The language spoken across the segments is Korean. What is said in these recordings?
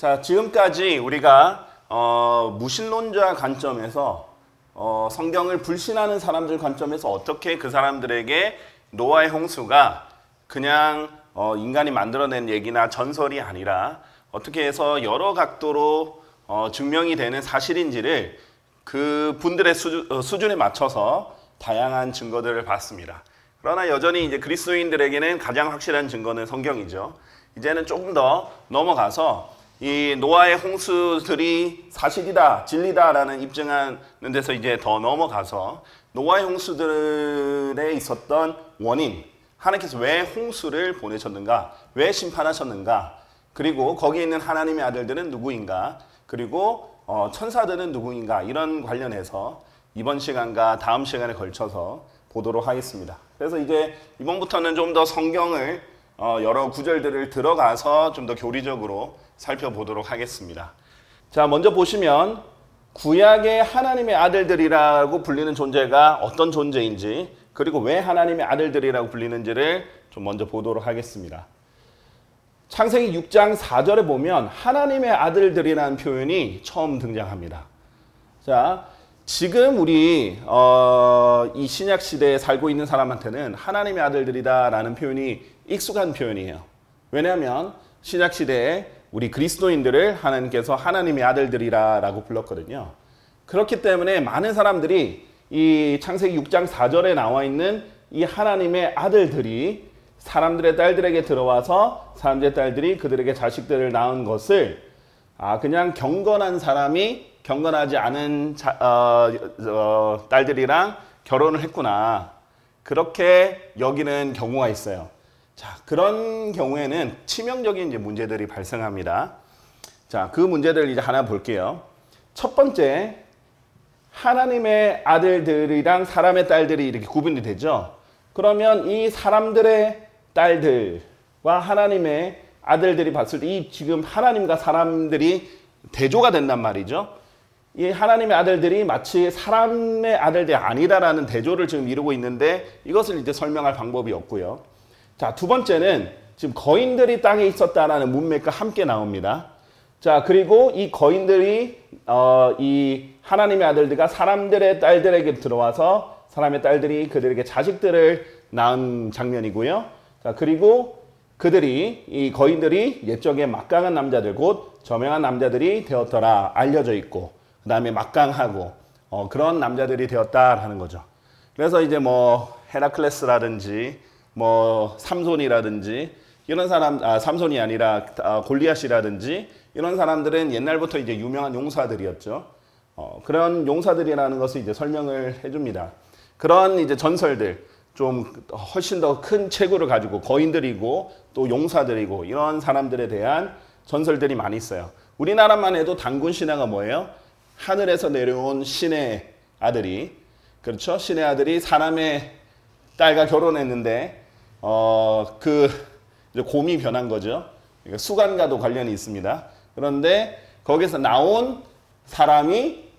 자, 지금까지 우리가 무신론자 관점에서 성경을 불신하는 사람들 관점에서 어떻게 그 사람들에게 노아의 홍수가 그냥 인간이 만들어낸 얘기나 전설이 아니라 어떻게 해서 여러 각도로 증명이 되는 사실인지를 그 분들의 수준에 맞춰서 다양한 증거들을 봤습니다. 그러나 여전히 이제 그리스도인들에게는 가장 확실한 증거는 성경이죠. 이제는 조금 더 넘어가서 이 노아의 홍수들이 사실이다, 진리다라는 입증하는 데서 이제 더 넘어가서 노아의 홍수들에 있었던 원인, 하나님께서 왜 홍수를 보내셨는가, 왜 심판하셨는가, 그리고 거기에 있는 하나님의 아들들은 누구인가, 그리고 천사들은 누구인가, 이런 관련해서 이번 시간과 다음 시간에 걸쳐서 보도록 하겠습니다. 그래서 이제 이번부터는 좀 더 성경을 여러 구절들을 들어가서 좀 더 교리적으로 살펴보도록 하겠습니다. 자, 먼저 보시면 구약의 하나님의 아들들이라고 불리는 존재가 어떤 존재인지, 그리고 왜 하나님의 아들들이라고 불리는지를 좀 먼저 보도록 하겠습니다. 창세기 6장 4절에 보면 하나님의 아들들이라는 표현이 처음 등장합니다. 자, 지금 우리 이 신약 시대에 살고 있는 사람한테는 하나님의 아들들이다라는 표현이 익숙한 표현이에요. 왜냐하면 신약 시대에 우리 그리스도인들을 하나님께서 하나님의 아들들이라고 불렀거든요. 그렇기 때문에 많은 사람들이 이 창세기 6장 4절에 나와 있는 이 하나님의 아들들이 사람들의 딸들에게 들어와서 사람들의 딸들이 그들에게 자식들을 낳은 것을 그냥 경건한 사람이 경건하지 않은 딸들이랑 결혼을 했구나, 그렇게 여기는 경우가 있어요. 자, 그런 경우에는 치명적인 이제 문제들이 발생합니다. 자, 그 문제들을 이제 하나 볼게요. 첫 번째, 하나님의 아들들이랑 사람의 딸들이 이렇게 구분이 되죠. 그러면 이 사람들의 딸들과 하나님의 아들들이 봤을 때 이 지금 하나님과 사람들이 대조가 된단 말이죠. 이 하나님의 아들들이 마치 사람의 아들들이 아니다라는 대조를 지금 이루고 있는데 이것을 이제 설명할 방법이 없고요. 자, 두 번째는 지금 거인들이 땅에 있었다라는 문맥과 함께 나옵니다. 자, 그리고 이 거인들이 이 하나님의 아들들과 사람들의 딸들에게 들어와서 사람의 딸들이 그들에게 자식들을 낳은 장면이고요. 자, 그리고 이 거인들이 옛적에 막강한 남자들, 곧 저명한 남자들이 되었더라 알려져 있고, 그 다음에 막강하고 그런 남자들이 되었다라는 거죠. 그래서 이제 뭐 헤라클레스라든지 뭐 삼손이라든지 이런 사람, 삼손이 아니라 골리앗이라든지 이런 사람들은 옛날부터 이제 유명한 용사들이었죠. 그런 용사들이라는 것을 이제 설명을 해줍니다. 그런 이제 전설들, 좀 훨씬 더 큰 체구를 가지고 거인들이고 또 용사들이고 이런 사람들에 대한 전설들이 많이 있어요. 우리나라만 해도 단군 신화가 뭐예요? 하늘에서 내려온 신의 아들이, 그렇죠? 신의 아들이 사람의 딸과 결혼했는데 이제 곰이 변한 거죠. 수간과도 관련이 있습니다. 그런데 거기서 나온 사람이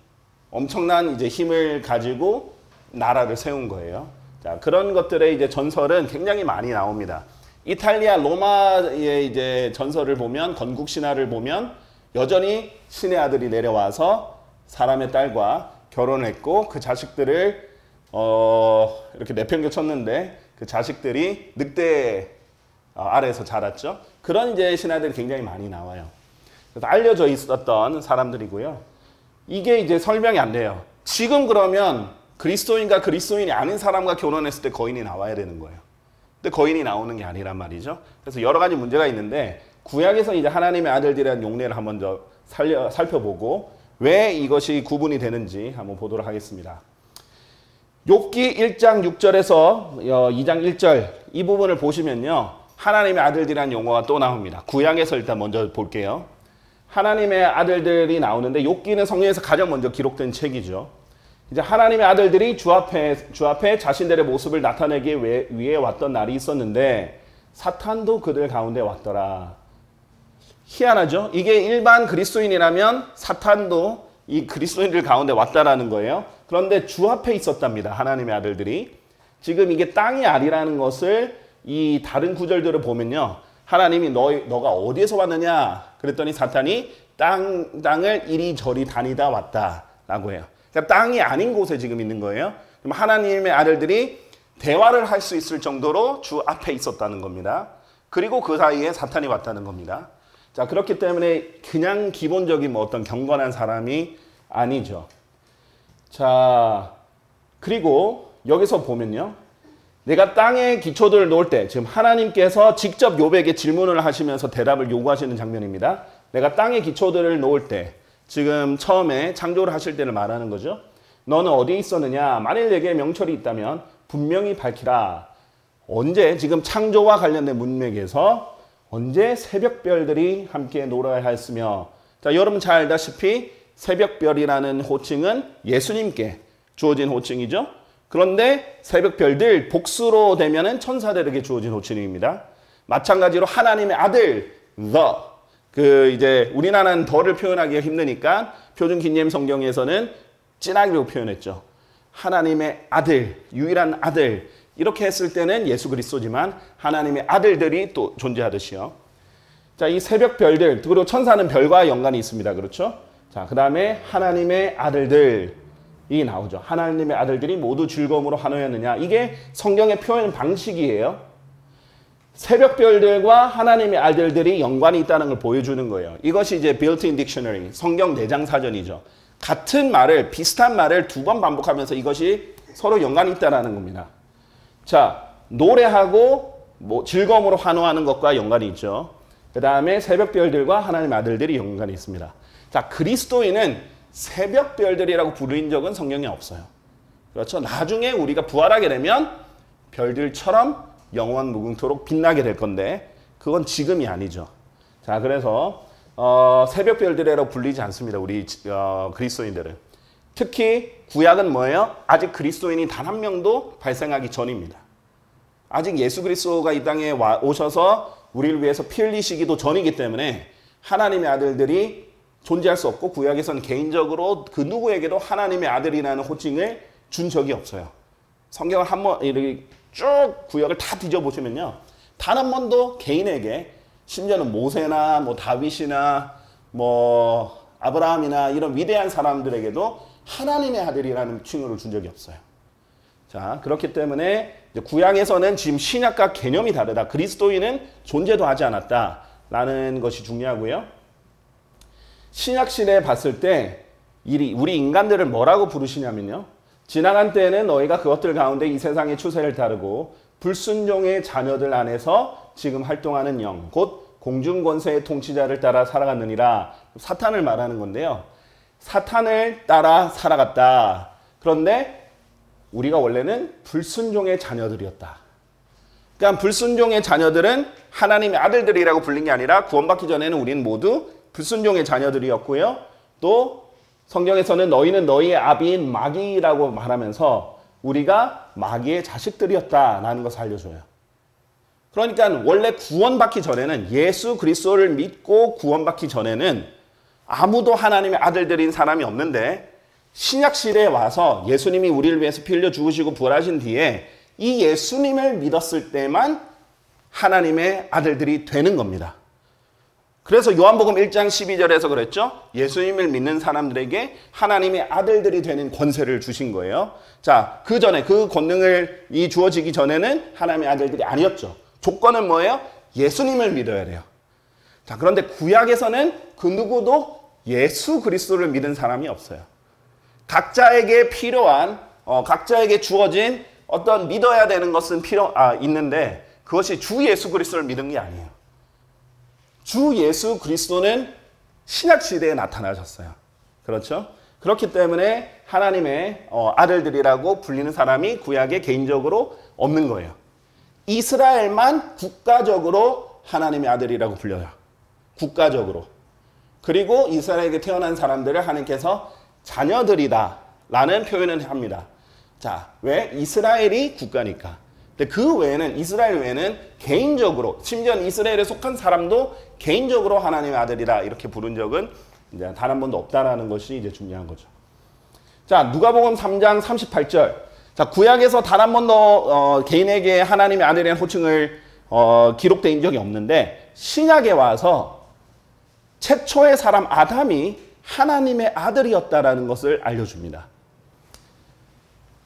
엄청난 이제 힘을 가지고 나라를 세운 거예요. 자, 그런 것들의 이제 전설은 굉장히 많이 나옵니다. 이탈리아 로마의 이제 전설을 보면, 건국 신화를 보면 여전히 신의 아들이 내려와서 사람의 딸과 결혼을 했고 그 자식들을 이렇게 내팽개쳤는데 그 자식들이 늑대 아래에서 자랐죠. 그런 이제 신화들이 굉장히 많이 나와요. 그래서 알려져 있었던 사람들이고요. 이게 이제 설명이 안 돼요. 지금 그러면 그리스도인과 그리스도인이 아닌 사람과 결혼했을 때 거인이 나와야 되는 거예요. 근데 거인이 나오는 게 아니란 말이죠. 그래서 여러 가지 문제가 있는데 구약에서 이제 하나님의 아들들이라는 용례를 한번 더 살펴보고 왜 이것이 구분이 되는지 한번 보도록 하겠습니다. 욥기 1장 6절에서 2장 1절 이 부분을 보시면요, 하나님의 아들들이라는 용어가 또 나옵니다. 구약에서 일단 먼저 볼게요. 하나님의 아들들이 나오는데 욥기는 성경에서 가장 먼저 기록된 책이죠. 이제 하나님의 아들들이 주 앞에 자신들의 모습을 나타내기 위해 왔던 날이 있었는데 사탄도 그들 가운데 왔더라. 희한하죠? 이게 일반 그리스도인이라면 사탄도 이 그리스도인들 가운데 왔다라는 거예요. 그런데 주 앞에 있었답니다. 하나님의 아들들이. 지금 이게 땅이 아니라는 것을 이 다른 구절들을 보면요, 하나님이 너가 어디에서 왔느냐? 그랬더니 사탄이 땅을 이리저리 다니다 왔다라고 해요. 그러니까 땅이 아닌 곳에 지금 있는 거예요. 그럼 하나님의 아들들이 대화를 할 수 있을 정도로 주 앞에 있었다는 겁니다. 그리고 그 사이에 사탄이 왔다는 겁니다. 자, 그렇기 때문에 그냥 기본적인 뭐 어떤 경건한 사람이 아니죠. 자, 그리고 여기서 보면요. 내가 땅에 기초들을 놓을 때, 지금 하나님께서 직접 욥에게 질문을 하시면서 대답을 요구하시는 장면입니다. 내가 땅에 기초들을 놓을 때, 지금 처음에 창조를 하실 때를 말하는 거죠. 너는 어디에 있었느냐? 만일 내게 명철이 있다면 분명히 밝히라. 언제? 지금 창조와 관련된 문맥에서 언제 새벽별들이 함께 놀아야 했으며, 자, 여러분 잘 알다시피 새벽별이라는 호칭은 예수님께 주어진 호칭이죠. 그런데 새벽별들 복수로 되면은 천사들에게 주어진 호칭입니다. 마찬가지로 하나님의 아들 이제 우리나라는 더를 표현하기가 힘드니까 표준 긴예음 성경에서는 진하게 표현했죠. 하나님의 아들, 유일한 아들 이렇게 했을 때는 예수 그리스도지만 하나님의 아들들이 또 존재하듯이요. 자, 이 새벽별들 그리고 천사는 별과 연관이 있습니다. 그렇죠? 자, 그 다음에 하나님의 아들들이 나오죠. 하나님의 아들들이 모두 즐거움으로 환호했느냐. 이게 성경의 표현 방식이에요. 새벽별들과 하나님의 아들들이 연관이 있다는 걸 보여주는 거예요. 이것이 이제 built-in dictionary, 성경 내장 사전이죠. 같은 말을, 비슷한 말을 두 번 반복하면서 이것이 서로 연관이 있다는 겁니다. 자, 노래하고 뭐 즐거움으로 환호하는 것과 연관이 있죠. 그 다음에 새벽별들과 하나님의 아들들이 연관이 있습니다. 자, 그리스도인은 새벽별들이라고 부르인 적은 성경에 없어요. 그렇죠? 나중에 우리가 부활하게 되면 별들처럼 영원 무궁토록 빛나게 될 건데 그건 지금이 아니죠. 자, 그래서 새벽별들이라고 불리지 않습니다. 우리 그리스도인들은. 특히 구약은 뭐예요? 아직 그리스도인이 단 한 명도 발생하기 전입니다. 아직 예수 그리스도가 이 땅에 오셔서 우리를 위해서 피 흘리시기도 전이기 때문에 하나님의 아들들이 존재할 수 없고 구약에서는 개인적으로 그 누구에게도 하나님의 아들이라는 호칭을 준 적이 없어요. 성경을 한번 이렇게 쭉 구약을 다 뒤져보시면요. 단 한 번도 개인에게 심지어는 모세나 뭐 다윗이나 뭐 아브라함이나 이런 위대한 사람들에게도 하나님의 아들이라는 칭호를 준 적이 없어요. 자, 그렇기 때문에 구약에서는 지금 신약과 개념이 다르다. 그리스도인은 존재도 하지 않았다라는 것이 중요하고요. 신약 시대에 봤을 때 우리 인간들을 뭐라고 부르시냐면요. 지나간 때에는 너희가 그것들 가운데 이 세상의 추세를 따르고 불순종의 자녀들 안에서 지금 활동하는 영, 곧 공중권세의 통치자를 따라 살아갔느니라. 사탄을 말하는 건데요. 사탄을 따라 살아갔다. 그런데 우리가 원래는 불순종의 자녀들이었다. 그러니까 불순종의 자녀들은 하나님의 아들들이라고 불린 게 아니라 구원받기 전에는 우리는 모두 불순종의 자녀들이었고요. 또 성경에서는 너희는 너희의 아비인 마귀라고 말하면서 우리가 마귀의 자식들이었다라는 것을 알려줘요. 그러니까 원래 구원받기 전에는 예수 그리스도를 믿고 구원받기 전에는 아무도 하나님의 아들들인 사람이 없는데 신약 시대에 와서 예수님이 우리를 위해서 피 흘려 죽으시고 부활하신 뒤에 이 예수님을 믿었을 때만 하나님의 아들들이 되는 겁니다. 그래서 요한복음 1장 12절에서 그랬죠. 예수님을 믿는 사람들에게 하나님의 아들들이 되는 권세를 주신 거예요. 자, 그 전에 그 권능이 주어지기 전에는 하나님의 아들들이 아니었죠. 조건은 뭐예요? 예수님을 믿어야 돼요. 자, 그런데 구약에서는 그 누구도 예수 그리스도를 믿은 사람이 없어요. 각자에게 필요한, 각자에게 주어진 어떤 믿어야 되는 것은 있는데 그것이 주 예수 그리스도를 믿은 게 아니에요. 주 예수 그리스도는 신약 시대에 나타나셨어요. 그렇죠? 그렇기 때문에 하나님의 아들들이라고 불리는 사람이 구약에 개인적으로 없는 거예요. 이스라엘만 국가적으로 하나님의 아들이라고 불려요. 국가적으로. 그리고 이스라엘에게 태어난 사람들을 하나님께서 자녀들이다 라는 표현을 합니다. 자, 왜? 이스라엘이 국가니까. 근데 그 외에는, 이스라엘 외에는 개인적으로, 심지어 이스라엘에 속한 사람도 개인적으로 하나님의 아들이다 이렇게 부른 적은 이제 단 한 번도 없다라는 것이 이제 중요한 거죠. 자, 누가복음 3장 38절. 자, 구약에서 단 한 번도 개인에게 하나님의 아들이라는 호칭을 기록된 적이 없는데 신약에 와서 최초의 사람 아담이 하나님의 아들이었다라는 것을 알려줍니다.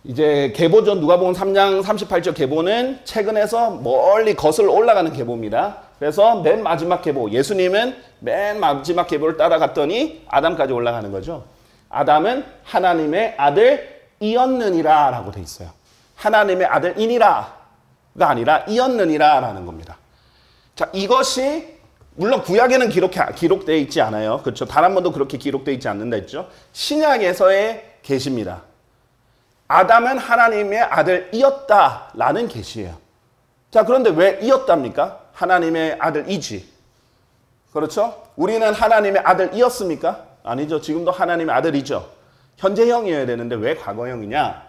이제 계보전 누가복음 3장 38절 계보는 최근에서 멀리 거슬러 올라가는 계보입니다. 그래서 맨 마지막 계보, 예수님은 맨 마지막 계보를 따라갔더니 아담까지 올라가는 거죠. 아담은 하나님의 아들이었느니라 라고 돼 있어요. 하나님의 아들이니라가 아니라 이었느니라 라는 겁니다. 자, 이것이 물론 구약에는 기록되어 있지 않아요. 그렇죠. 단 한 번도 그렇게 기록되어 있지 않는다 했죠. 신약에서의 계시입니다. 아담은 하나님의 아들이었다라는 계시예요. 자, 그런데 왜 이었답니까? 하나님의 아들이지. 그렇죠? 우리는 하나님의 아들이었습니까? 아니죠. 지금도 하나님의 아들이죠. 현재형이어야 되는데 왜 과거형이냐?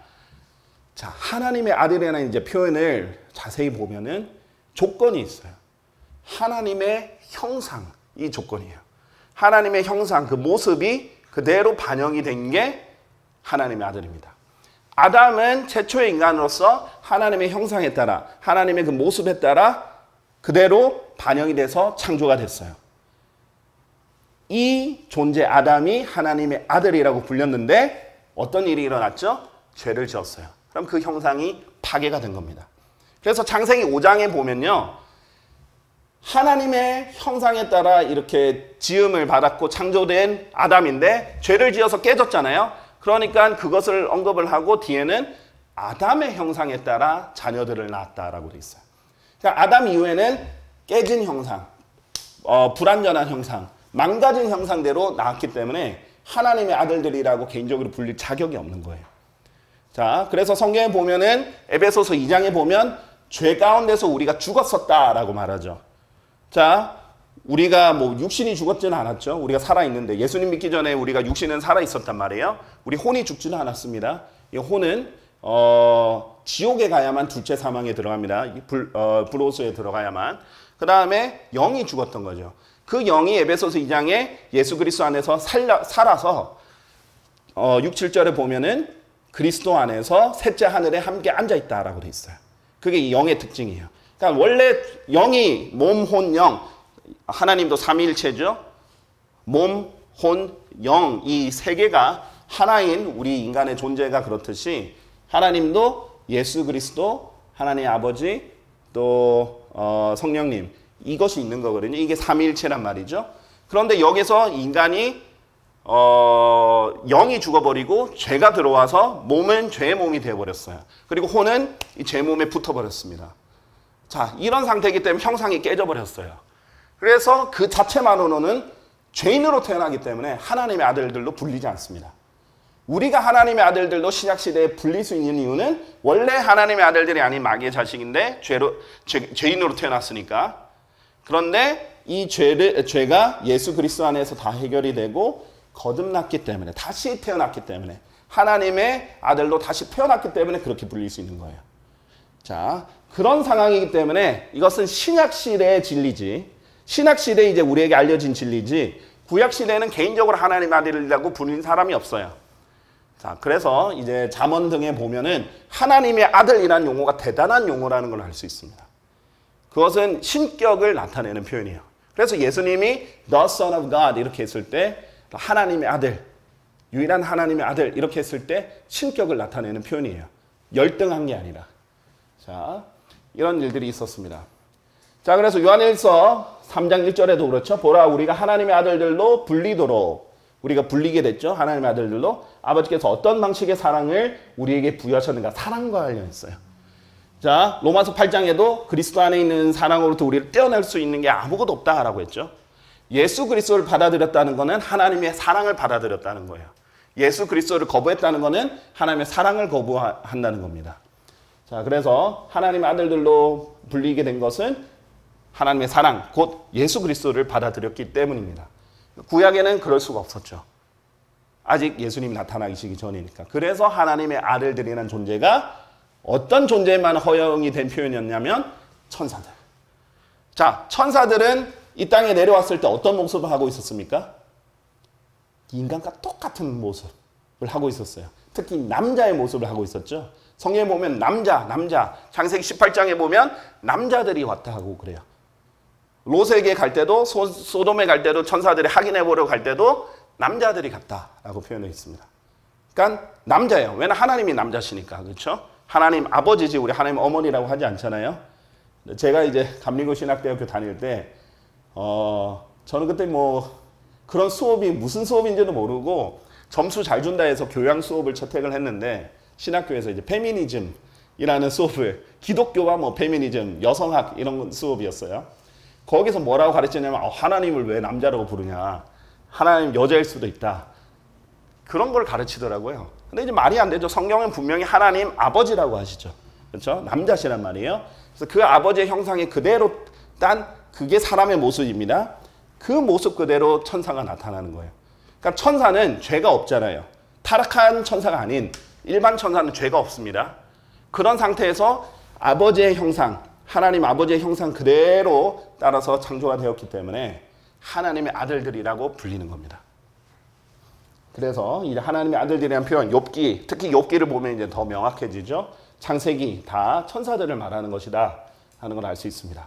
자, 하나님의 아들이라는 이제 표현을 자세히 보면은 조건이 있어요. 하나님의 형상이 조건이에요. 하나님의 형상, 그 모습이 그대로 반영이 된 게 하나님의 아들입니다. 아담은 최초의 인간으로서 하나님의 형상에 따라, 하나님의 그 모습에 따라 그대로 반영이 돼서 창조가 됐어요. 이 존재 아담이 하나님의 아들이라고 불렸는데 어떤 일이 일어났죠? 죄를 지었어요. 그럼 그 형상이 파괴가 된 겁니다. 그래서 창세기 5장에 보면요. 하나님의 형상에 따라 이렇게 지음을 받았고 창조된 아담인데 죄를 지어서 깨졌잖아요. 그러니까 그것을 언급을 하고 뒤에는 아담의 형상에 따라 자녀들을 낳았다라고 돼 있어요. 그러니까 아담 이후에는 깨진 형상, 불완전한 형상, 망가진 형상대로 나왔기 때문에 하나님의 아들들이라고 개인적으로 불릴 자격이 없는 거예요. 자, 그래서 성경에 보면은 에베소서 2장에 보면 죄 가운데서 우리가 죽었었다라고 말하죠. 자, 우리가 뭐 육신이 죽었지는 않았죠. 우리가 살아있는데 예수님 믿기 전에 우리가 육신은 살아있었단 말이에요. 우리 혼이 죽지는 않았습니다. 이 혼은 지옥에 가야만 둘째 사망에 들어갑니다. 불호소에 들어가야만. 그 다음에 영이 죽었던 거죠. 그 영이 에베소서 2장에 예수 그리스도 안에서 살아서 6, 7절에 보면은 그리스도 안에서 셋째 하늘에 함께 앉아있다라고 돼 있어요. 그게 이 영의 특징이에요. 그러니까 원래 영이 몸, 혼, 영, 하나님도 삼위일체죠. 몸, 혼, 영 이 세 개가 하나인 우리 인간의 존재가 그렇듯이 하나님도 예수 그리스도, 하나님 아버지, 또 성령님 이것이 있는 거거든요. 이게 삼위일체란 말이죠. 그런데 여기서 인간이 영이 죽어버리고 죄가 들어와서 몸은 죄의 몸이 되어버렸어요. 그리고 혼은 이 죄 몸에 붙어버렸습니다. 자, 이런 상태이기 때문에 형상이 깨져버렸어요. 그래서 그 자체만으로는 죄인으로 태어나기 때문에 하나님의 아들들로 불리지 않습니다. 우리가 하나님의 아들들로 신약시대에 불릴 수 있는 이유는 원래 하나님의 아들들이 아닌 마귀의 자식인데 죄인으로 태어났으니까. 그런데 이 죄가 예수 그리스도 안에서 다 해결이 되고 거듭났기 때문에, 다시 태어났기 때문에, 하나님의 아들로 다시 태어났기 때문에 그렇게 불릴 수 있는 거예요. 자, 그런 상황이기 때문에 이것은 신약시대의 진리지, 신약시대에 이제 우리에게 알려진 진리지, 구약시대에는 개인적으로 하나님 아들이라고 부르는 사람이 없어요. 자, 그래서 이제 잠언 등에 보면은 하나님의 아들이라는 용어가 대단한 용어라는 걸 알 수 있습니다. 그것은 신격을 나타내는 표현이에요. 그래서 예수님이 The Son of God 이렇게 했을 때 하나님의 아들, 유일한 하나님의 아들 이렇게 했을 때 신격을 나타내는 표현이에요. 열등한 게 아니라. 자, 이런 일들이 있었습니다. 자, 그래서 요한일서 3장 1절에도 그렇죠. 보라, 우리가 하나님의 아들들로 불리도록, 우리가 불리게 됐죠. 하나님의 아들들로. 아버지께서 어떤 방식의 사랑을 우리에게 부여하셨는가. 사랑과 관련했어요. 자, 로마서 8장에도 그리스도 안에 있는 사랑으로부터 우리를 떼어낼 수 있는 게 아무것도 없다라고 했죠. 예수 그리스도를 받아들였다는 것은 하나님의 사랑을 받아들였다는 거예요. 예수 그리스도를 거부했다는 것은 하나님의 사랑을 거부한다는 겁니다. 자, 그래서 하나님의 아들들로 불리게 된 것은 하나님의 사랑, 곧 예수 그리스도를 받아들였기 때문입니다. 구약에는 그럴 수가 없었죠. 아직 예수님이 나타나시기 전이니까. 그래서 하나님의 아들들이라는 존재가 어떤 존재만 허용이 된 표현이었냐면 천사들. 자, 천사들은 이 땅에 내려왔을 때 어떤 모습을 하고 있었습니까? 인간과 똑같은 모습을 하고 있었어요. 특히 남자의 모습을 하고 있었죠. 성경에 보면 남자. 창세기 18장에 보면 남자들이 왔다 하고 그래요. 롯에게 갈 때도 소돔에 갈 때도 천사들이 확인해 보러 갈 때도 남자들이 갔다라고 표현해 있습니다. 그러니까 남자예요. 왜냐하면 하나님이 남자시니까. 그렇죠? 하나님 아버지지 우리 하나님 어머니라고 하지 않잖아요. 제가 이제 감리교 신학대학교 다닐 때 저는 그때 뭐 그런 수업이 무슨 수업인지도 모르고 점수 잘 준다 해서 교양 수업을 채택을 했는데 신학교에서 이제 페미니즘이라는 수업을 기독교와 뭐 페미니즘, 여성학 이런 수업이었어요. 거기서 뭐라고 가르치냐면 하나님을 왜 남자라고 부르냐. 하나님 여자일 수도 있다. 그런 걸 가르치더라고요. 근데 이제 말이 안 되죠. 성경은 분명히 하나님 아버지라고 하시죠. 그렇죠? 남자시란 말이에요. 그래서 그 아버지의 형상에 그대로 딴 그게 사람의 모습입니다. 그 모습 그대로 천사가 나타나는 거예요. 그러니까 천사는 죄가 없잖아요. 타락한 천사가 아닌 일반 천사는 죄가 없습니다. 그런 상태에서 아버지의 형상, 하나님 아버지의 형상 그대로 따라서 창조가 되었기 때문에 하나님의 아들들이라고 불리는 겁니다. 그래서 이제 하나님의 아들들이라는 표현, 욥기, 특히 욥기를 보면 이제 더 명확해지죠. 창세기 다 천사들을 말하는 것이다 하는 걸 알 수 있습니다.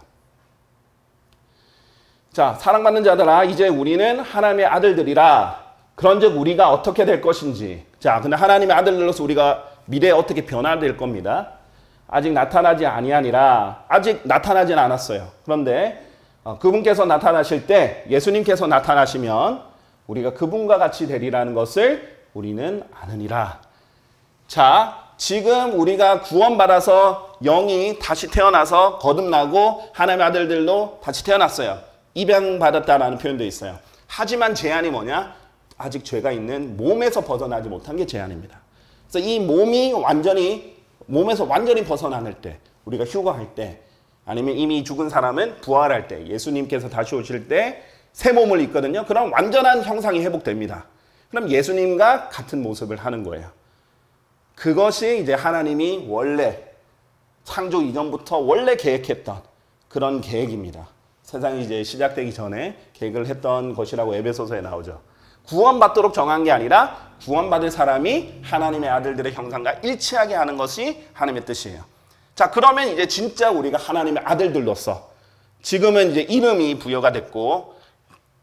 자, 사랑받는 자들아, 이제 우리는 하나님의 아들들이라. 그런즉 우리가 어떻게 될 것인지. 자, 근데 하나님의 아들들로서 우리가 미래에 어떻게 변화될 겁니다. 아직 나타나지 아니하니라. 아직 나타나진 않았어요. 그런데 그분께서 나타나실 때, 예수님께서 나타나시면 우리가 그분과 같이 되리라는 것을 우리는 아느니라. 자, 지금 우리가 구원받아서 영이 다시 태어나서 거듭나고 하나님의 아들들도 다시 태어났어요. 입양받았다라는 표현도 있어요. 하지만 제한이 뭐냐? 아직 죄가 있는 몸에서 벗어나지 못한 게 제한입니다. 그래서 이 몸에서 완전히 벗어나는 때, 우리가 휴거할 때, 아니면 이미 죽은 사람은 부활할 때, 예수님께서 다시 오실 때 새 몸을 입거든요. 그럼 완전한 형상이 회복됩니다. 그럼 예수님과 같은 모습을 하는 거예요. 그것이 이제 하나님이 원래 창조 이전부터 원래 계획했던 그런 계획입니다. 세상이 이제 시작되기 전에 계획을 했던 것이라고 에베소서에 나오죠. 구원받도록 정한 게 아니라 구원받을 사람이 하나님의 아들들의 형상과 일치하게 하는 것이 하나님의 뜻이에요. 자, 그러면 이제 진짜 우리가 하나님의 아들들로서 지금은 이제 이름이 부여가 됐고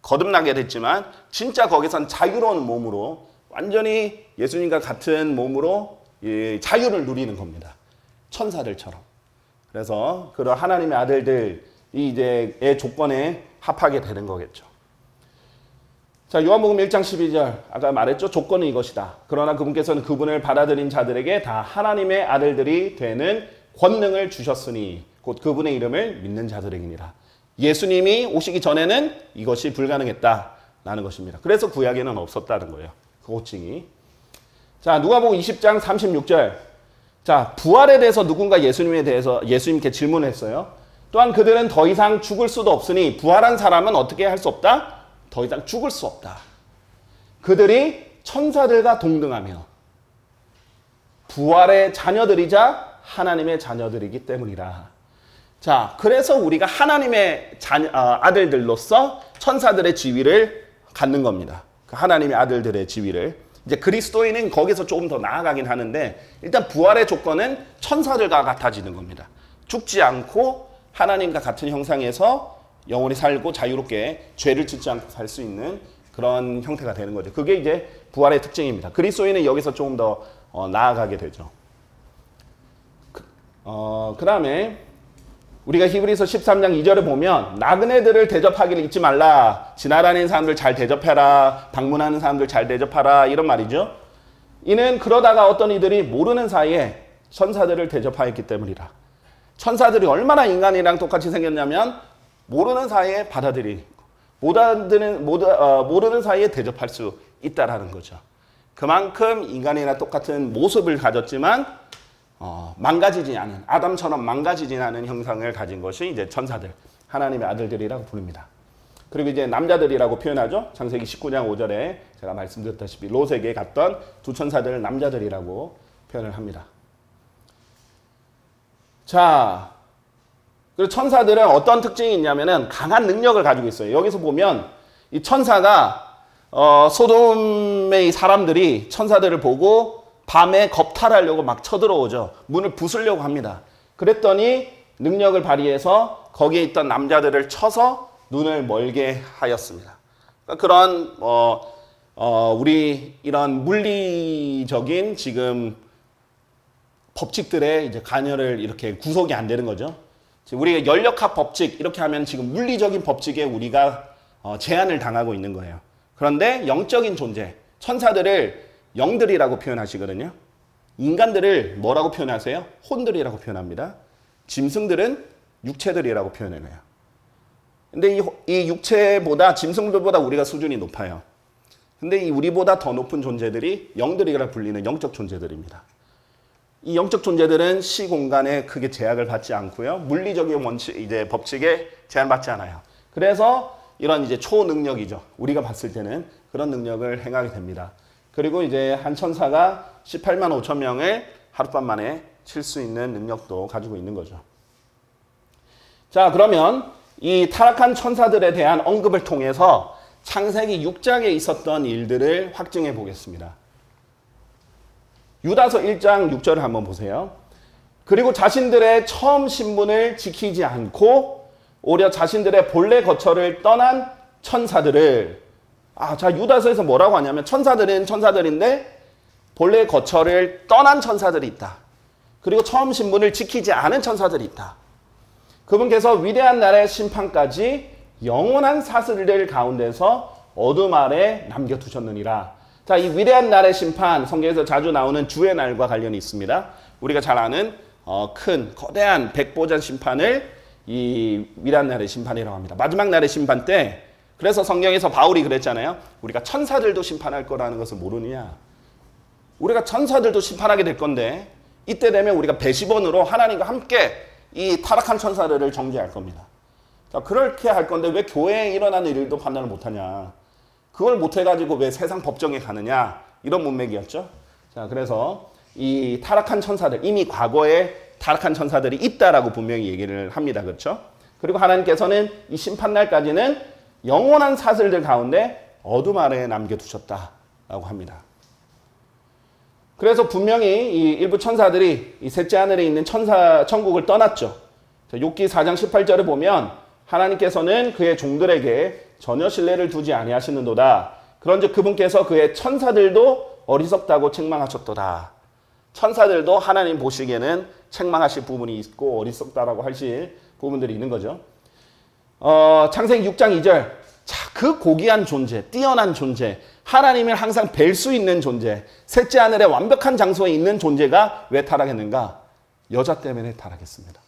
거듭나게 됐지만 진짜 거기선 자유로운 몸으로 완전히 예수님과 같은 몸으로 자유를 누리는 겁니다. 천사들처럼. 그래서 그런 하나님의 아들들이 이제의 조건에 합하게 되는 거겠죠. 자, 요한복음 1장 12절 아까 말했죠. 조건은 이것이다. 그러나 그분께서는 그분을 받아들인 자들에게 다 하나님의 아들들이 되는 권능을 주셨으니 곧 그분의 이름을 믿는 자들에게니라. 예수님이 오시기 전에는 이것이 불가능했다라는 것입니다. 그래서 구약에는 없었다는 거예요. 그 호칭이. 자, 누가복음 20장 36절. 자, 부활에 대해서 누군가 예수님께 질문을 했어요. 또한 그들은 더 이상 죽을 수도 없으니 부활한 사람은 어떻게 할 수 없다? 더 이상 죽을 수 없다. 그들이 천사들과 동등하며 부활의 자녀들이자 하나님의 자녀들이기 때문이라. 자, 그래서 우리가 하나님의 아들들로서 천사들의 지위를 갖는 겁니다. 그 하나님의 아들들의 지위를. 이제 그리스도인은 거기서 조금 더 나아가긴 하는데 일단 부활의 조건은 천사들과 같아지는 겁니다. 죽지 않고 하나님과 같은 형상에서 영원히 살고 자유롭게 죄를 짓지 않고 살 수 있는 그런 형태가 되는 거죠. 그게 이제 부활의 특징입니다. 그리스도인은 여기서 조금 더 나아가게 되죠. 그 다음에 우리가 히브리서 13장 2절에 보면 나그네들을 대접하기를 잊지 말라. 지나다니는 사람들 잘 대접해라. 방문하는 사람들 잘 대접하라. 이런 말이죠. 이는 그러다가 어떤 이들이 모르는 사이에 천사들을 대접하였기 때문이라. 천사들이 얼마나 인간이랑 똑같이 생겼냐면 모르는 사이에 받아들이고 모르는 사이에 대접할 수 있다라는 거죠. 그만큼 인간이랑 똑같은 모습을 가졌지만 망가지지 않은, 아담처럼 망가지지 않은 형상을 가진 것이 이제 천사들, 하나님의 아들들이라고 부릅니다. 그리고 이제 남자들이라고 표현하죠. 창세기 19장 5절에 제가 말씀드렸다시피 롯에게 갔던 두 천사들을 남자들이라고 표현을 합니다. 자, 그리고 천사들은 어떤 특징이 있냐면은 강한 능력을 가지고 있어요. 여기서 보면 이 천사가 소돔의 사람들이 천사들을 보고 밤에 겁탈하려고 막 쳐들어오죠. 문을 부수려고 합니다. 그랬더니 능력을 발휘해서 거기에 있던 남자들을 쳐서 눈을 멀게 하였습니다. 그러니까 그런 우리 이런 물리적인 지금 법칙들의 이제 관여를 이렇게 구속이 안 되는 거죠. 우리가 연력학 법칙 이렇게 하면 지금 물리적인 법칙에 우리가 제한을 당하고 있는 거예요. 그런데 영적인 존재, 천사들을 영들이라고 표현하시거든요. 인간들을 뭐라고 표현하세요? 혼들이라고 표현합니다. 짐승들은 육체들이라고 표현을 해요. 근데 이 육체보다 짐승들보다 우리가 수준이 높아요. 근데 이 우리보다 더 높은 존재들이 영들이라 불리는 영적 존재들입니다. 이 영적 존재들은 시공간에 크게 제약을 받지 않고요. 물리적인 원칙, 이제 법칙에 제한받지 않아요. 그래서 이런 이제 초능력이죠. 우리가 봤을 때는 그런 능력을 행하게 됩니다. 그리고 이제 한 천사가 18만 5천 명을 하룻밤 만에 칠 수 있는 능력도 가지고 있는 거죠. 자, 그러면 이 타락한 천사들에 대한 언급을 통해서 창세기 6장에 있었던 일들을 확증해 보겠습니다. 유다서 1장 6절을 한번 보세요. 그리고 자신들의 처음 신분을 지키지 않고 오히려 자신들의 본래 거처를 떠난 천사들을 자, 유다서에서 뭐라고 하냐면 천사들은 천사들인데 본래 거처를 떠난 천사들이 있다. 그리고 처음 신분을 지키지 않은 천사들이 있다. 그분께서 위대한 날의 심판까지 영원한 사슬들 가운데서 어둠 아래 남겨두셨느니라. 자, 이 위대한 날의 심판, 성경에서 자주 나오는 주의 날과 관련이 있습니다. 우리가 잘 아는 큰 거대한 백보전 심판을 이 위대한 날의 심판이라고 합니다. 마지막 날의 심판 때 그래서 성경에서 바울이 그랬잖아요. 우리가 천사들도 심판할 거라는 것을 모르느냐. 우리가 천사들도 심판하게 될 건데 이때 되면 우리가 배시번으로 하나님과 함께 이 타락한 천사들을 정죄할 겁니다. 자, 그렇게 할 건데 왜 교회에 일어나는 일도 판단을 못하냐. 그걸 못해가지고 왜 세상 법정에 가느냐. 이런 문맥이었죠. 자, 그래서 이 타락한 천사들, 이미 과거에 타락한 천사들이 있다라고 분명히 얘기를 합니다. 그렇죠? 그리고 하나님께서는 이 심판날까지는 영원한 사슬들 가운데 어둠 아래에 남겨두셨다라고 합니다. 그래서 분명히 이 일부 천사들이 이 셋째 하늘에 있는 천국을 떠났죠. 욥기 4장 18절에 보면 하나님께서는 그의 종들에게 전혀 신뢰를 두지 아니하시는도다. 그런즉 그분께서 그의 천사들도 어리석다고 책망하셨도다. 천사들도 하나님 보시기에는 책망하실 부분이 있고 어리석다라고 하실 부분들이 있는 거죠. 창세기 6장 2절. 자, 그 고귀한 존재, 뛰어난 존재, 하나님을 항상 뵐 수 있는 존재, 셋째 하늘의 완벽한 장소에 있는 존재가 왜 타락했는가? 여자 때문에 타락했습니다.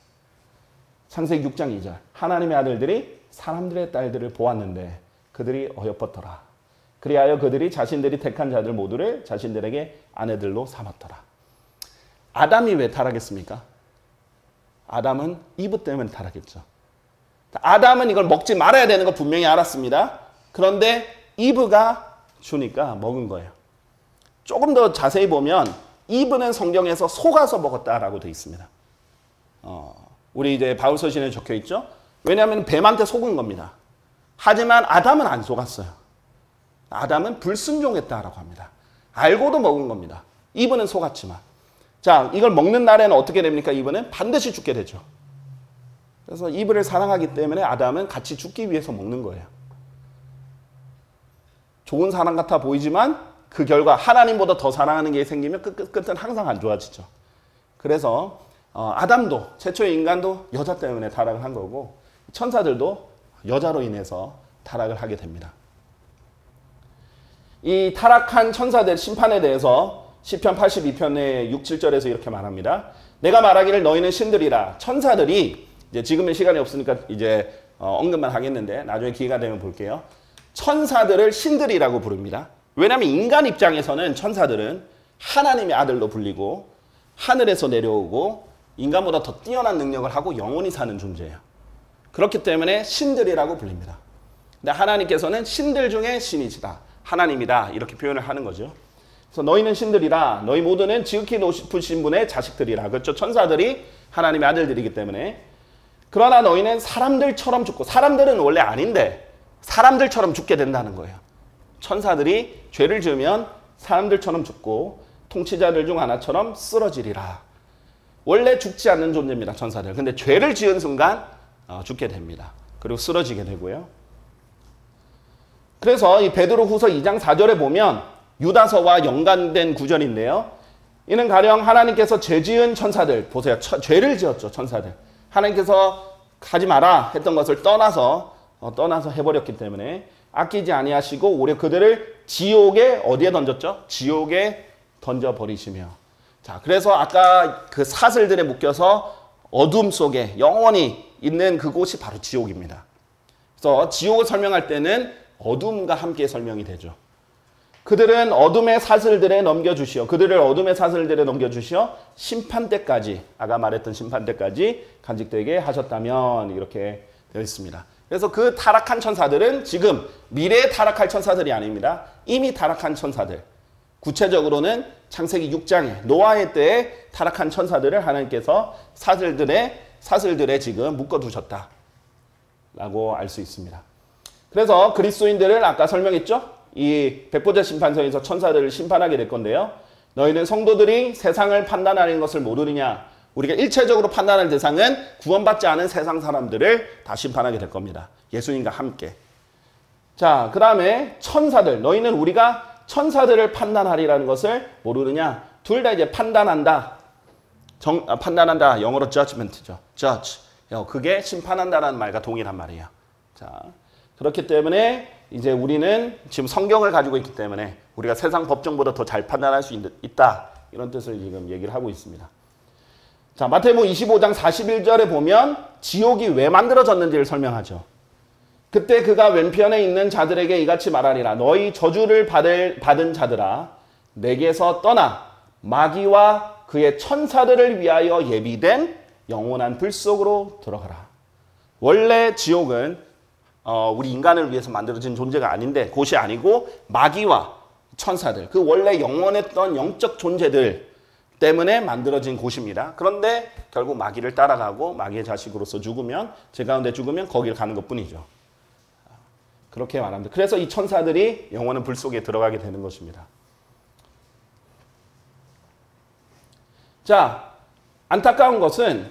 창세기 6장 2절. 하나님의 아들들이 사람들의 딸들을 보았는데 그들이 어여뻤더라. 그리하여 그들이 자신들이 택한 자들 모두를 자신들에게 아내들로 삼았더라. 아담이 왜 타락했습니까? 아담은 이브 때문에 타락했죠. 아담은 이걸 먹지 말아야 되는 거 분명히 알았습니다. 그런데 이브가 주니까 먹은 거예요. 조금 더 자세히 보면 이브는 성경에서 속아서 먹었다라고 되어 있습니다. 우리 이제 바울서신에 적혀 있죠. 왜냐하면 뱀한테 속은 겁니다. 하지만 아담은 안 속았어요. 아담은 불순종했다라고 합니다. 알고도 먹은 겁니다. 이브는 속았지만. 자, 이걸 먹는 날에는 어떻게 됩니까? 이브는 반드시 죽게 되죠. 그래서 이브를 사랑하기 때문에 아담은 같이 죽기 위해서 먹는 거예요. 좋은 사랑 같아 보이지만 그 결과 하나님보다 더 사랑하는 게 생기면 끝은 항상 안 좋아지죠. 그래서 아담도 최초의 인간도 여자 때문에 타락을 한 거고 천사들도 여자로 인해서 타락을 하게 됩니다. 이 타락한 천사들 심판에 대해서 시편 82편의 6, 7절에서 이렇게 말합니다. 내가 말하기를 너희는 신들이라. 천사들이 이제 지금은 시간이 없으니까 이제 언급만 하겠는데 나중에 기회가 되면 볼게요. 천사들을 신들이라고 부릅니다. 왜냐하면 인간 입장에서는 천사들은 하나님의 아들로 불리고 하늘에서 내려오고 인간보다 더 뛰어난 능력을 하고 영원히 사는 존재예요. 그렇기 때문에 신들이라고 불립니다. 근데 하나님께서는 신들 중에 신이시다. 하나님이다. 이렇게 표현을 하는 거죠. 그래서 너희는 신들이라. 너희 모두는 지극히 높으신 분의 자식들이라. 그렇죠. 천사들이 하나님의 아들들이기 때문에. 그러나 너희는 사람들처럼 죽고 사람들은 원래 아닌데 사람들처럼 죽게 된다는 거예요. 천사들이 죄를 지으면 사람들처럼 죽고 통치자들 중 하나처럼 쓰러지리라. 원래 죽지 않는 존재입니다. 천사들. 근데 죄를 지은 순간 죽게 됩니다. 그리고 쓰러지게 되고요. 그래서 이 베드로후서 2장 4절에 보면 유다서와 연관된 구절인데요. 이는 가령 하나님께서 죄 지은 천사들, 보세요. 죄를 지었죠. 천사들. 하나님께서 하지 마라 했던 것을 떠나서 해버렸기 때문에 아끼지 아니하시고 오히려 그들을 지옥에 어디에 던졌죠? 지옥에 던져버리시며. 자, 그래서 아까 그 사슬들에 묶여서 어둠 속에 영원히 있는 그곳이 바로 지옥입니다. 그래서 지옥을 설명할 때는 어둠과 함께 설명이 되죠. 그들은 어둠의 사슬들에 넘겨주시어, 그들을 어둠의 사슬들에 넘겨주시어 심판대까지, 아까 말했던 심판대까지 간직되게 하셨다면, 이렇게 되어 있습니다. 그래서 그 타락한 천사들은 지금 미래에 타락할 천사들이 아닙니다. 이미 타락한 천사들. 구체적으로는 창세기 6장에 노아의 때에 타락한 천사들을 하나님께서 사슬들에 지금 묶어두셨다 라고 알 수 있습니다. 그래서 그리스도인들을 아까 설명했죠? 이 백보자 심판서에서 천사들을 심판하게 될 건데요. 너희는 성도들이 세상을 판단하는 것을 모르느냐? 우리가 일체적으로 판단할 대상은 구원받지 않은 세상 사람들을 다 심판하게 될 겁니다. 예수님과 함께. 자, 그 다음에 천사들. 너희는 우리가 천사들을 판단하리라는 것을 모르느냐? 둘 다 이제 판단한다. 판단한다. 영어로 judgment죠. judge. 그게 심판한다라는 말과 동일한 말이에요. 자, 그렇기 때문에 이제 우리는 지금 성경을 가지고 있기 때문에 우리가 세상 법정보다 더 잘 판단할 수 있다. 이런 뜻을 지금 얘기를 하고 있습니다. 자, 마태복음 25장 41절에 보면 지옥이 왜 만들어졌는지를 설명하죠. 그때 그가 왼편에 있는 자들에게 이같이 말하리라. 너희 저주를 받은 자들아, 내게서 떠나 마귀와 그의 천사들을 위하여 예비된 영원한 불 속으로 들어가라. 원래 지옥은 우리 인간을 위해서 만들어진 존재가 아닌데, 곳이 아니고 마귀와 천사들, 그 원래 영원했던 영적 존재들 때문에 만들어진 곳입니다. 그런데 결국 마귀를 따라가고 마귀의 자식으로서 죽으면, 죄 가운데 죽으면 거기를 가는 것뿐이죠. 그렇게 말합니다. 그래서 이 천사들이 영원한 불 속에 들어가게 되는 것입니다. 자, 안타까운 것은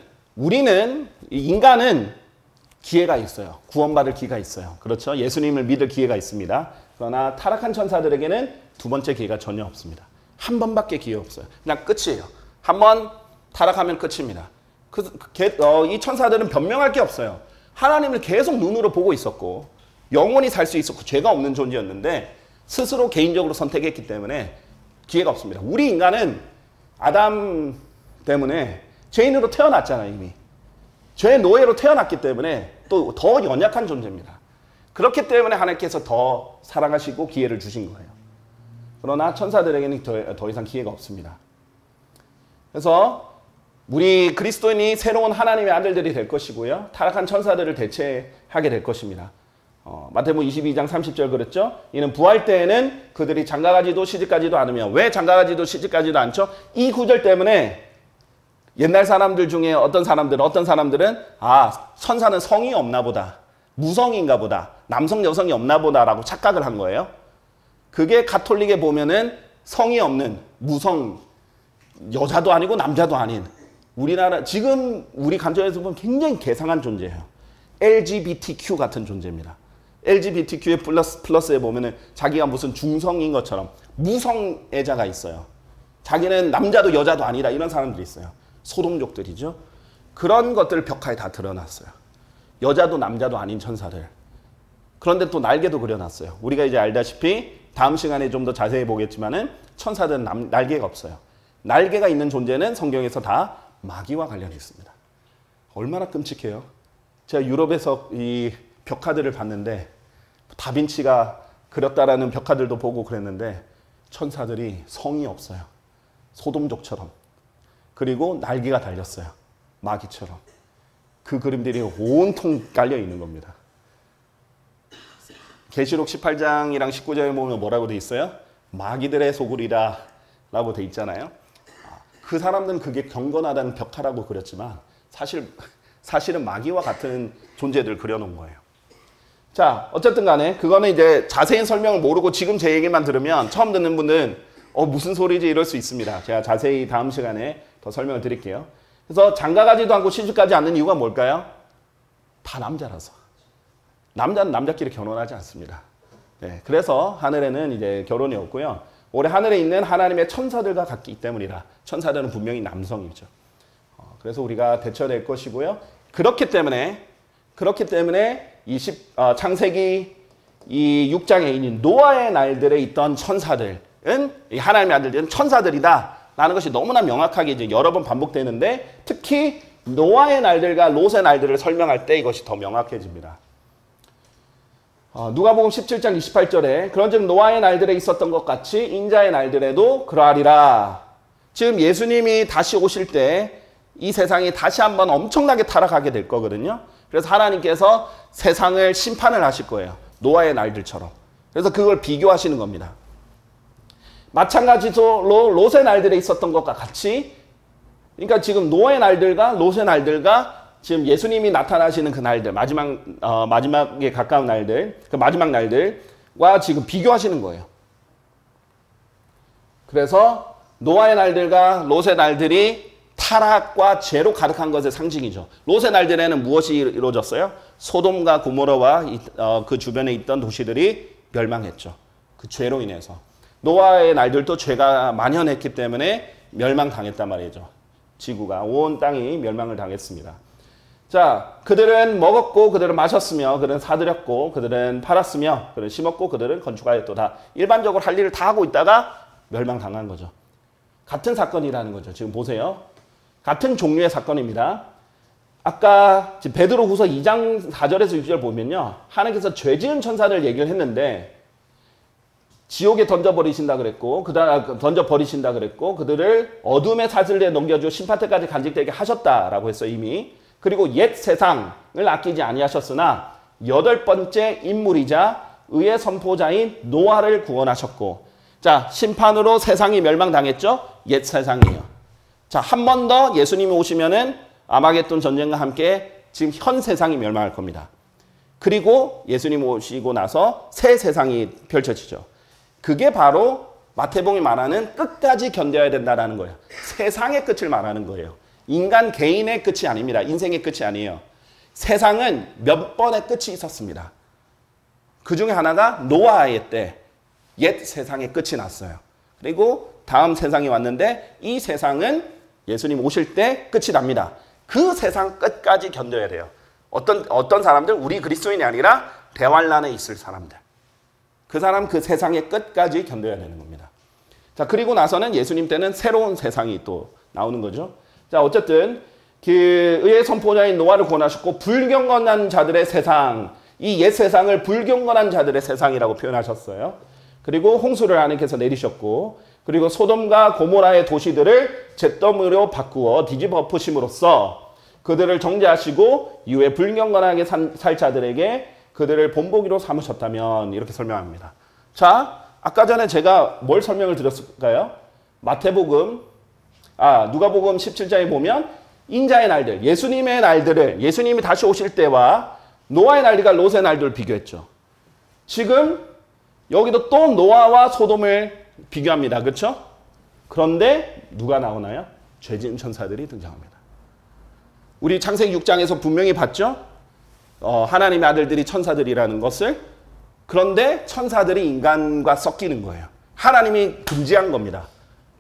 인간은 기회가 있어요. 구원받을 기회가 있어요. 그렇죠? 예수님을 믿을 기회가 있습니다. 그러나 타락한 천사들에게는 두 번째 기회가 전혀 없습니다. 한 번밖에 기회 없어요. 그냥 끝이에요. 한 번 타락하면 끝입니다. 이 천사들은 변명할 게 없어요. 하나님을 계속 눈으로 보고 있었고 영원히 살 수 있었고 죄가 없는 존재였는데 스스로 개인적으로 선택했기 때문에 기회가 없습니다. 우리 인간은 아담 때문에 죄인으로 태어났잖아요. 이미. 죄의 노예로 태어났기 때문에 또 더 연약한 존재입니다. 그렇기 때문에 하나님께서 더 사랑하시고 기회를 주신 거예요. 그러나 천사들에게는 더 이상 기회가 없습니다. 그래서 우리 그리스도인이 새로운 하나님의 아들들이 될 것이고요. 타락한 천사들을 대체하게 될 것입니다. 마태복음 22장 30절 그랬죠? 이는 부활 때에는 그들이 장가가지도 시집가지도 않으며, 왜 장가가지도 시집가지도 않죠? 이 구절 때문에 옛날 사람들 중에 어떤 사람들은 천사는 성이 없나 보다, 무성인가 보다, 남성 여성이 없나 보다라고 착각을 한 거예요. 그게 가톨릭에 보면은 성이 없는 무성, 여자도 아니고 남자도 아닌, 우리나라 지금 우리 관점에서 보면 굉장히 괴상한 존재예요. LGBTQ 같은 존재입니다. LGBTQ의 플러스에 보면은 자기가 무슨 중성인 것처럼 무성애자가 있어요. 자기는 남자도 여자도 아니다, 이런 사람들이 있어요. 소동족들이죠. 그런 것들을 벽화에 다 드러났어요. 여자도 남자도 아닌 천사들. 그런데 또 날개도 그려놨어요. 우리가 이제 알다시피 다음 시간에 좀 더 자세히 보겠지만은 천사들은 날개가 없어요. 날개가 있는 존재는 성경에서 다 마귀와 관련이 있습니다. 얼마나 끔찍해요. 제가 유럽에서 이 벽화들을 봤는데 다빈치가 그렸다라는 벽화들도 보고 그랬는데 천사들이 성이 없어요. 소돔족처럼. 그리고 날개가 달렸어요. 마귀처럼. 그 그림들이 온통 깔려 있는 겁니다. 계시록 18장이랑 19장에 보면 뭐라고 돼 있어요? 마귀들의 소굴이라 라고 돼 있잖아요. 그 사람들은 그게 경건하다는 벽화라고 그렸지만 사실은 마귀와 같은 존재들 그려놓은 거예요. 자, 어쨌든 간에 그거는 이제 자세한 설명을 모르고 지금 제 얘기만 들으면 처음 듣는 분은 무슨 소리지 이럴 수 있습니다. 제가 자세히 다음 시간에 더 설명을 드릴게요. 그래서 장가가지도 않고 시집가지 않는 이유가 뭘까요? 다 남자라서. 남자는 남자끼리 결혼하지 않습니다. 네, 그래서 하늘에는 이제 결혼이 없고요. 올해 하늘에 있는 하나님의 천사들과 같기 때문이라. 천사들은 분명히 남성이죠. 그래서 우리가 대처될 것이고요. 그렇기 때문에 창세기 이 6장에 있는 노아의 날들에 있던 천사들은 이 하나님의 아들들은 천사들이다 라는 것이 너무나 명확하게 이제 여러 번 반복되는데, 특히 노아의 날들과 롯의 날들을 설명할 때 이것이 더 명확해집니다. 누가복음 17장 28절에 그런즉 노아의 날들에 있었던 것 같이 인자의 날들에도 그러하리라. 지금 예수님이 다시 오실 때 이 세상이 다시 한번 엄청나게 타락하게 될 거거든요. 그래서 하나님께서 세상을 심판을 하실 거예요. 노아의 날들처럼. 그래서 그걸 비교하시는 겁니다. 마찬가지로 롯의 날들에 있었던 것과 같이, 그러니까 지금 노아의 날들과 롯의 날들과 지금 예수님이 나타나시는 그 날들, 마지막에 가까운 날들, 그 마지막 날들과 지금 비교하시는 거예요. 그래서 노아의 날들과 롯의 날들이 타락과 죄로 가득한 것의 상징이죠. 롯의 날들에는 무엇이 이루어졌어요? 소돔과 고모라와 그 주변에 있던 도시들이 멸망했죠. 그 죄로 인해서. 노아의 날들도 죄가 만연했기 때문에 멸망당했단 말이죠. 지구가, 온 땅이 멸망을 당했습니다. 자, 그들은 먹었고 그들은 마셨으며 그들은 사들였고 그들은 팔았으며 그들은 심었고 그들은 건축하였도다. 일반적으로 할 일을 다 하고 있다가 멸망당한 거죠. 같은 사건이라는 거죠. 지금 보세요. 같은 종류의 사건입니다. 아까 베드로후서 2장 4절에서 6절 보면요. 하나님께서 죄 지은 천사들 얘기를 했는데 지옥에 던져버리신다 그랬고, 던져버리신다 그랬고, 그들을 어둠의 사슬에 넘겨주어 심판때까지 간직되게 하셨다라고 했어요, 이미. 그리고 옛 세상을 아끼지 아니하셨으나 여덟 번째 인물이자 의의 선포자인 노아를 구원하셨고, 자, 심판으로 세상이 멸망당했죠? 옛 세상이에요. 자, 한 번 더 예수님이 오시면은 아마겟돈 전쟁과 함께 지금 현 세상이 멸망할 겁니다. 그리고 예수님 오시고 나서 새 세상이 펼쳐지죠. 그게 바로 마태복음이 말하는 끝까지 견뎌야 된다라는 거예요. 세상의 끝을 말하는 거예요. 인간 개인의 끝이 아닙니다. 인생의 끝이 아니에요. 세상은 몇 번의 끝이 있었습니다. 그 중에 하나가 노아의 때 옛 세상의 끝이 났어요. 그리고 다음 세상이 왔는데 이 세상은 예수님 오실 때 끝이 납니다. 그 세상 끝까지 견뎌야 돼요. 어떤 사람들? 우리 그리스도인이 아니라 대환란에 있을 사람들. 그 사람 그 세상의 끝까지 견뎌야 되는 겁니다. 자, 그리고 나서는 예수님 때는 새로운 세상이 또 나오는 거죠. 자, 어쨌든 그 의의 선포자인 노아를 구원하셨고 불경건한 자들의 세상, 이 옛 세상을 불경건한 자들의 세상이라고 표현하셨어요. 그리고 홍수를 하나님께서 내리셨고, 그리고 소돔과 고모라의 도시들을 잿더미로 바꾸어 뒤집어 엎으심으로써 그들을 정죄하시고 이후에 불경건하게 살 자들에게 그들을 본보기로 삼으셨다면, 이렇게 설명합니다. 자, 아까 전에 제가 뭘 설명을 드렸을까요? 누가복음 17장에 보면 인자의 날들, 예수님의 날들을, 예수님이 다시 오실 때와 노아의 날들과 롯의 날들을 비교했죠. 지금 여기도 또 노아와 소돔을 비교합니다. 그렇죠? 그런데 누가 나오나요? 죄지은 천사들이 등장합니다. 우리 창세기 6장에서 분명히 봤죠? 하나님의 아들들이 천사들이라는 것을. 그런데 천사들이 인간과 섞이는 거예요. 하나님이 금지한 겁니다.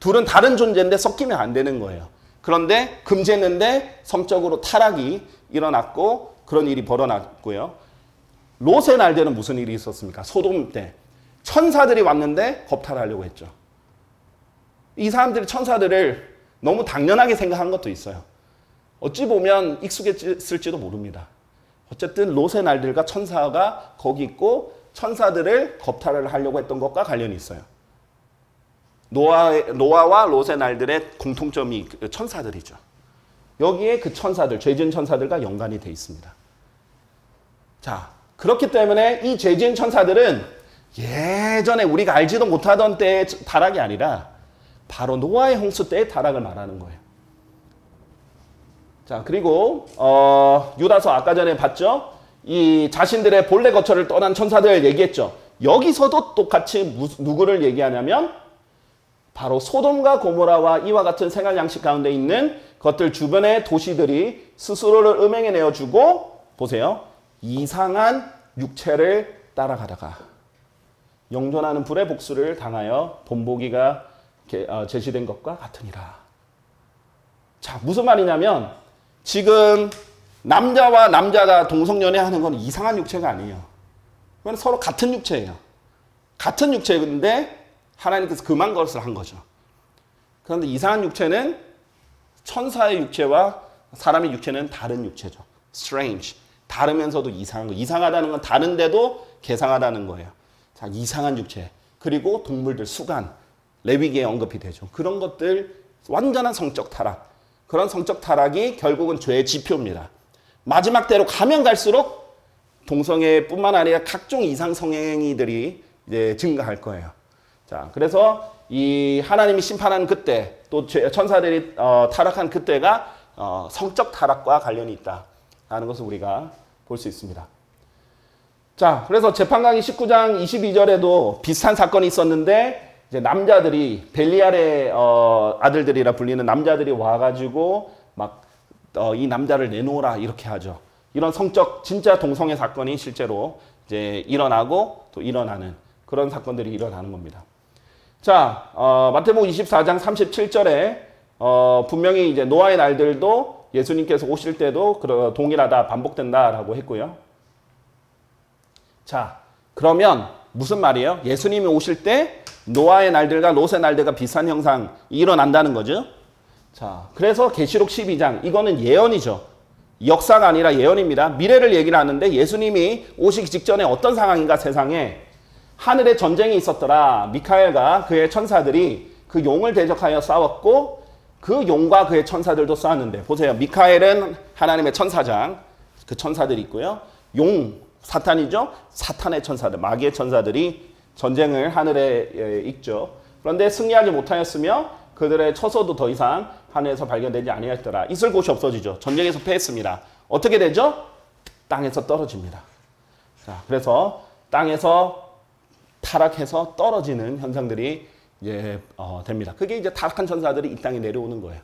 둘은 다른 존재인데 섞이면 안 되는 거예요. 그런데 금지했는데 성적으로 타락이 일어났고 그런 일이 벌어났고요. 롯의 날들은 무슨 일이 있었습니까? 소돔 때 천사들이 왔는데 겁탈하려고 했죠. 이 사람들이 천사들을 너무 당연하게 생각한 것도 있어요. 어찌 보면 익숙했을지도 모릅니다. 어쨌든 롯의 날들과 천사가 거기 있고 천사들을 겁탈을 하려고 했던 것과 관련이 있어요. 노아와 롯의 날들의 공통점이 천사들이죠. 여기에 그 천사들, 죄 지은 천사들과 연관이 돼 있습니다. 자, 그렇기 때문에 이 죄 지은 천사들은 예전에 우리가 알지도 못하던 때의 타락이 아니라 바로 노아의 홍수 때의 타락을 말하는 거예요. 자, 그리고 유다서 아까 전에 봤죠? 이 자신들의 본래 거처를 떠난 천사들 얘기했죠. 여기서도 똑같이 누구를 얘기하냐면 바로 소돔과 고모라와 이와 같은 생활 양식 가운데 있는 것들 주변의 도시들이 스스로를 음행해내어주고 보세요. 이상한 육체를 따라가다가 영존하는 불의 복수를 당하여 본보기가 제시된 것과 같으니라. 자, 무슨 말이냐면 지금 남자와 남자가 동성연애하는 건 이상한 육체가 아니에요. 그건 서로 같은 육체예요. 같은 육체인데 하나님께서 금한 것을 한 거죠. 그런데 이상한 육체는 천사의 육체와 사람의 육체는 다른 육체죠. strange. 다르면서도 이상한 거. 이상하다는 건 다른데도 개상하다는 거예요. 자, 이상한 육체. 그리고 동물들, 수간, 레위기에 언급이 되죠. 그런 것들 완전한 성적 타락. 그런 성적 타락이 결국은 죄의 지표입니다. 마지막 때로 가면 갈수록 동성애뿐만 아니라 각종 이상 성행위들이 이제 증가할 거예요. 자, 그래서 이 하나님이 심판하는 그때 또 천사들이 타락한 그때가 성적 타락과 관련이 있다라는 것을 우리가 볼 수 있습니다. 자, 그래서 재판 강의 19장 22절에도 비슷한 사건이 있었는데 이제 남자들이 벨리알의 아들들이라 불리는 남자들이 와가지고 막 이 남자를 내놓으라 이렇게 하죠. 이런 성적 진짜 동성애 사건이 실제로 이제 일어나고 또 일어나는 그런 사건들이 일어나는 겁니다. 자, 마태복음 24장 37절에 분명히 이제 노아의 날들도 예수님께서 오실 때도 동일하다, 반복된다라고 했고요. 자, 그러면 무슨 말이에요? 예수님이 오실 때 노아의 날들과 롯의 날들과 비슷한 형상이 일어난다는 거죠. 자, 그래서 계시록 12장 이거는 예언이죠. 역사가 아니라 예언입니다. 미래를 얘기를 하는데 예수님이 오시기 직전에 어떤 상황인가 세상에 하늘에 전쟁이 있었더라. 미카엘과 그의 천사들이 그 용을 대적하여 싸웠고 그 용과 그의 천사들도 싸웠는데 보세요. 미카엘은 하나님의 천사장, 그 천사들이 있고요. 용, 사탄이죠. 사탄의 천사들, 마귀의 천사들이 전쟁을 하늘에 있죠. 그런데 승리하지 못하였으며 그들의 처소도 더 이상 하늘에서 발견되지 아니하였더라. 있을 곳이 없어지죠. 전쟁에서 패했습니다. 어떻게 되죠? 땅에서 떨어집니다. 자, 그래서 땅에서 타락해서 떨어지는 현상들이 이제 됩니다. 그게 이제 타락한 천사들이 이 땅에 내려오는 거예요.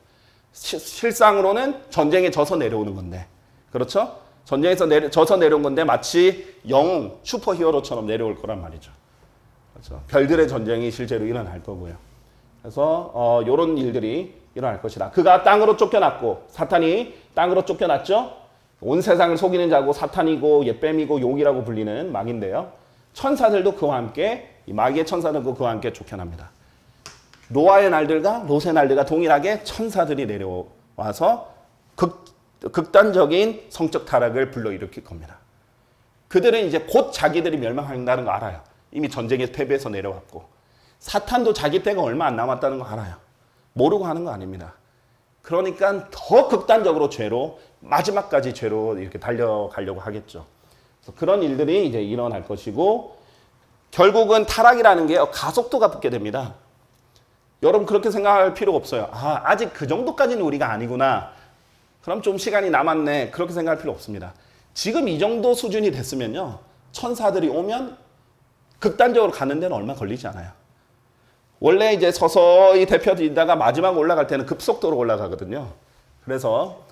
실상으로는 전쟁에 져서 내려오는 건데, 그렇죠? 전쟁에서 져서 내려온 건데 마치 영웅, 슈퍼히어로처럼 내려올 거란 말이죠. 그렇죠? 별들의 전쟁이 실제로 일어날 거고요. 그래서 이런 일들이 일어날 것이다. 그가 땅으로 쫓겨났고 사탄이 땅으로 쫓겨났죠. 온 세상을 속이는 자고 사탄이고 옛뱀이고 용이라고 불리는 마귀인데요. 천사들도 그와 함께 이 마귀의 천사들도 그와 함께 쫓겨납니다. 노아의 날들과 롯의 날들과 동일하게 천사들이 내려와서 극단적인 성적 타락을 불러일으킬 겁니다. 그들은 이제 곧 자기들이 멸망한다는 거 알아요. 이미 전쟁에 패배해서 내려왔고 사탄도 자기 때가 얼마 안 남았다는 거 알아요. 모르고 하는 거 아닙니다. 그러니까 더 극단적으로 죄로 마지막까지 죄로 이렇게 달려가려고 하겠죠. 그래서 그런 일들이 이제 일어날 것이고 결국은 타락이라는 게 가속도가 붙게 됩니다. 여러분 그렇게 생각할 필요가 없어요. 아, 아직 그 정도까지는 우리가 아니구나. 그럼 좀 시간이 남았네. 그렇게 생각할 필요 없습니다. 지금 이 정도 수준이 됐으면요. 천사들이 오면 극단적으로 가는 데는 얼마 걸리지 않아요. 원래 이제 서서히 데펴지다가 마지막 올라갈 때는 급속도로 올라가거든요. 그래서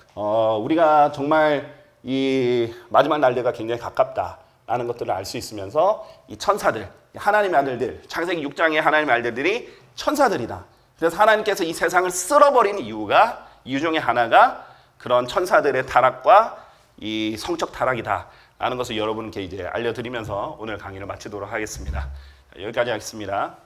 우리가 정말 이 마지막 날들과 굉장히 가깝다라는 것들을 알 수 있으면서 이 천사들, 하나님의 아들들, 창세기 6장의 하나님의 아들들이 천사들이다. 그래서 하나님께서 이 세상을 쓸어버린 이유 중에 하나가 그런 천사들의 타락과 이 성적 타락이다라는 것을 여러분께 이제 알려드리면서 오늘 강의를 마치도록 하겠습니다. 여기까지 하겠습니다.